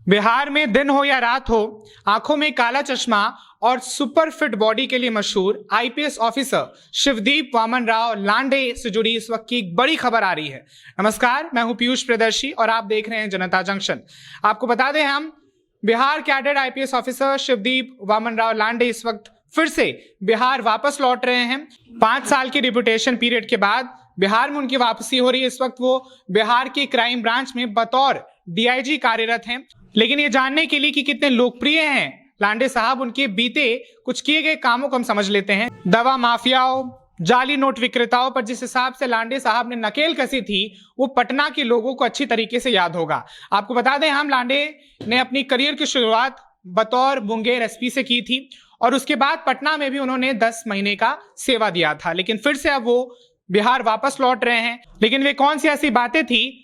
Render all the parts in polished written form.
बिहार में दिन हो या रात हो, आंखों में काला चश्मा और सुपर फिट बॉडी के लिए मशहूर आईपीएस ऑफिसर शिवदीप वामन राव लांडे से जुड़ी इस वक्त की एक बड़ी खबर आ रही है। नमस्कार, मैं हूं पीयूष प्रियदर्शी और आप देख रहे हैं जनता जंक्शन। आपको बता दें, हम Bihar cadet IPS officer Shivdeep Waman Rao Lande इस वक्त फिर से बिहार वापस लौट रहे हैं। 5 साल के डिप्यूटेशन पीरियड के बाद बिहार में उनकी वापसी हो रही है। इस वक्त वो बिहार के क्राइम ब्रांच में बतौर डीआईजी कार्यरत हैं। लेकिन ये जानने के लिए कि कितने लोकप्रिय हैं लांडे साहब, उनके बीते कुछ किए गए कामों को हम समझ लेते हैं। दवा माफियाओं, जाली नोट विक्रेताओं पर जिस हिसाब से लांडे साहब ने नकेल कसी थी, वो पटना के लोगों को अच्छी तरीके से याद होगा। आपको बता दें, हम लांडे ने अपनी करियर की शुरुआत बतौर मुंगेर एसपी से की थी और उसके बाद पटना में भी उन्होंने 10 महीने का सेवा दिया था। लेकिन फिर से अब वो बिहार वापस लौट रहे हैं। लेकिन वे कौन सी ऐसी बातें थी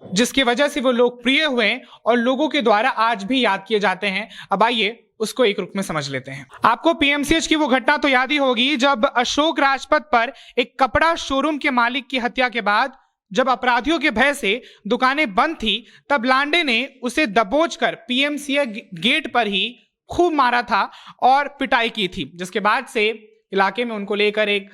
जिसकी वजह से वो लोकप्रिय हुए और लोगों के द्वारा आज भी याद किए जाते हैं? अब आइए उसको एक रुख में समझ लेते हैं। आपको पीएमसीएच की वो घटना तो याद ही होगी जब अशोक राजपथ पर एक कपड़ा शोरूम के मालिक की हत्या के बाद जब अपराधियों के भय से दुकानें बंद थी, तब लांडे ने उसे दबोचकर पीएमसीएच गेट पर ही खूब मारा था और पिटाई की थी, जिसके बाद से इलाके में उनको लेकर एक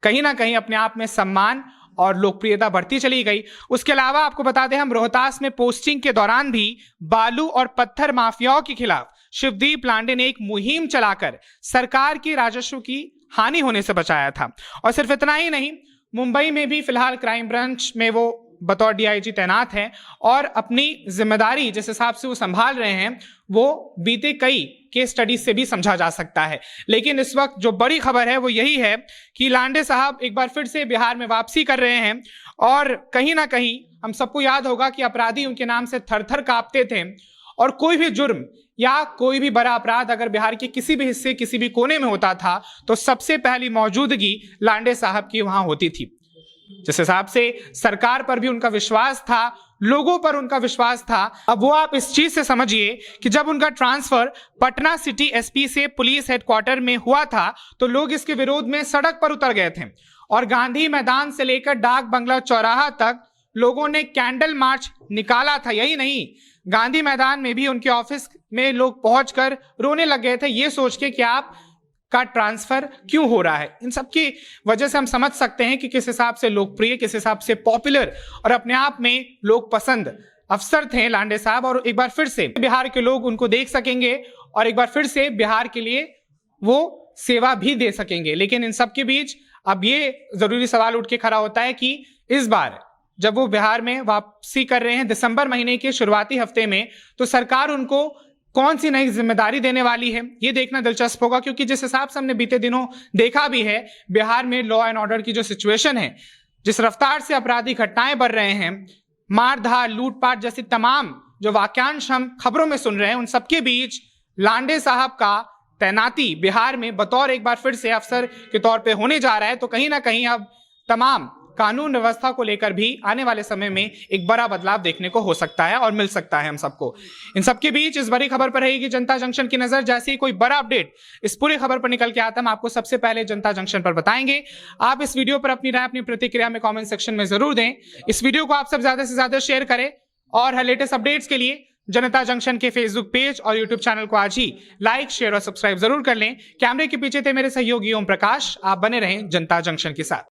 कहीं ना कहीं अपने आप में सम्मान और लोकप्रियता बढ़ती चली गई। उसके अलावा आपको बता दें, हम रोहतास में पोस्टिंग के दौरान भी बालू और पत्थर माफियाओं के खिलाफ शिवदीप लांडे ने एक मुहिम चलाकर सरकार के राजस्व की हानि होने से बचाया था। और सिर्फ इतना ही नहीं, मुंबई में भी फिलहाल क्राइम ब्रांच में वो बतौर डीआईजी तैनात हैं और अपनी जिम्मेदारी जिस हिसाब से वो संभाल रहे हैं वो बीते कई केस स्टडीज से भी समझा जा सकता है। लेकिन इस वक्त जो बड़ी खबर है वो यही है कि लांडे साहब एक बार फिर से बिहार में वापसी कर रहे हैं और कहीं ना कहीं हम सबको याद होगा कि अपराधी उनके नाम से थर थर कांपते थे और कोई भी जुर्म या कोई भी बड़ा अपराध अगर बिहार के किसी भी हिस्से, किसी भी कोने में होता था तो सबसे पहली मौजूदगी लांडे साहब की वहां होती थी। जिस हिसाब से सरकार पर भी उनका विश्वास था, लोगों पर उनका विश्वास था। अब वो आप इस चीज से समझिए कि जब उनका ट्रांसफर पटना सिटी एसपी से पुलिस हेडक्वार्टर में हुआ था तो लोग इसके विरोध में सड़क पर उतर गए थे और गांधी मैदान से लेकर डाक बंगला चौराहा तक लोगों ने कैंडल मार्च निकाला था। यही नहीं, गांधी मैदान में भी उनके ऑफिस में लोग पहुंचकर रोने लग गए थे, ये सोच के कि आप का ट्रांसफर क्यों हो रहा है। इन सब की वजह से हम समझ सकते हैं कि किस हिसाब से लोकप्रिय, किस हिसाब से पॉपुलर और अपने आप में लोग पसंद अफसर थे लांडे साहब। और एक बार फिर से बिहार के लोग उनको देख सकेंगे और एक बार फिर से बिहार के लिए वो सेवा भी दे सकेंगे। लेकिन इन सब के बीच अब ये जरूरी सवाल उठ के खड़ा होता है कि इस बार जब वो बिहार में वापसी कर रहे हैं दिसंबर महीने के शुरुआती हफ्ते में, तो सरकार उनको कौन सी नई जिम्मेदारी देने वाली है, ये देखना दिलचस्प होगा। क्योंकि जिस हिसाब से हमने बीते दिनों देखा भी है, बिहार में लॉ एंड ऑर्डर की जो सिचुएशन है, जिस रफ्तार से अपराधी घटनाएं बढ़ रहे हैं, मारधार, लूटपाट जैसी तमाम जो वाक्यांश हम खबरों में सुन रहे हैं, उन सबके बीच लांडे साहब का तैनाती बिहार में बतौर एक बार फिर से अफसर के तौर पर होने जा रहा है। तो कहीं ना कहीं अब तमाम कानून व्यवस्था को लेकर भी आने वाले समय में एक बड़ा बदलाव देखने को हो सकता है और मिल सकता है हम सबको। इन सबके बीच इस बड़ी खबर पर रहेगी जनता जंक्शन की नजर। जैसे ही कोई बड़ा अपडेट इस पूरी खबर पर निकल के आता है, हम आपको सबसे पहले जनता जंक्शन पर बताएंगे। आप इस वीडियो पर अपनी राय, अपनी प्रतिक्रिया में कमेंट सेक्शन में जरूर दें। इस वीडियो को आप सब ज्यादा से ज्यादा शेयर करें और हर लेटेस्ट अपडेट्स के लिए जनता जंक्शन के फेसबुक पेज और यूट्यूब चैनल को आज ही लाइक, शेयर और सब्सक्राइब जरूर कर लें। कैमरे के पीछे थे मेरे सहयोगी ओम प्रकाश। आप बने रहें जनता जंक्शन के साथ।